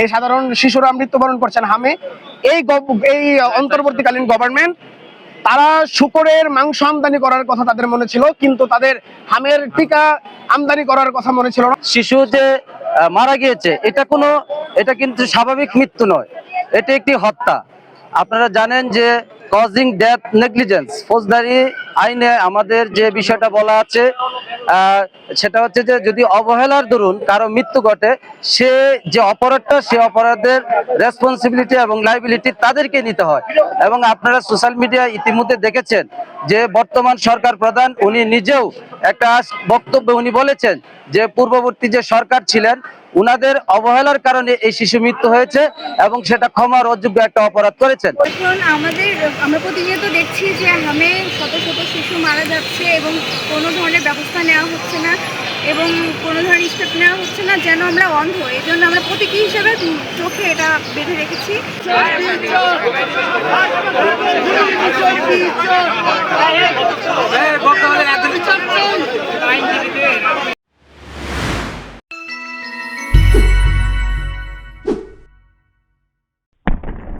এই সাধারণ শিশুরা মৃত্যুবরণ করছেন হামে। এই অন্তর্বর্তীকালীন গভর্নমেন্ট তারা শূকরের মাংস আমদানি করার কথা তাদের মনে ছিল, কিন্তু তাদের হামের টিকা আমদানি করার কথা মনে ছিল না। শিশু যে মারা গিয়েছে এটা কিন্তু স্বাভাবিক মৃত্যু নয়, এটা একটি হত্যা। আপনারা জানেন যে কজিং ডেথ নেগলিজেন্স ফৌজদারি আইনে আমাদের যে বিষয়টা বলা আছে সেটা হচ্ছে যে যদি অবহেলার দরুন কারো মৃত্যু ঘটে, সে যে অপরাধটা সে অপরাধের রেসপন্সিবিলিটি এবং লাইবিলিটি তাদেরকে নিতে হয়। এবং আপনারা সোশ্যাল মিডিয়া ইতিমধ্যে দেখেছেন যে বর্তমান সরকার প্রধান উনি নিজেও একটা বক্তব্যে উনি বলেছেন যে পূর্ববর্তী যে সরকার ছিলেন উনাদের অবহেলার কারণে এই শিশু মৃত্যু হয়েছে এবং সেটা ক্ষমার অযোগ্য একটা অপরাধ করেছেন। আমরা প্রতিনিয়ত দেখছি যে হামে শত শত শিশু মারা যাচ্ছে এবং কোনো ধরনের ব্যবস্থা নেওয়া হচ্ছে না এবং কোনো ধরনের স্টেপ নেওয়া হচ্ছে না, যেন আমরা অন্ধ। এই জন্য আমরা প্রতীকী হিসেবে চোখে এটা বেঁধে রেখেছি।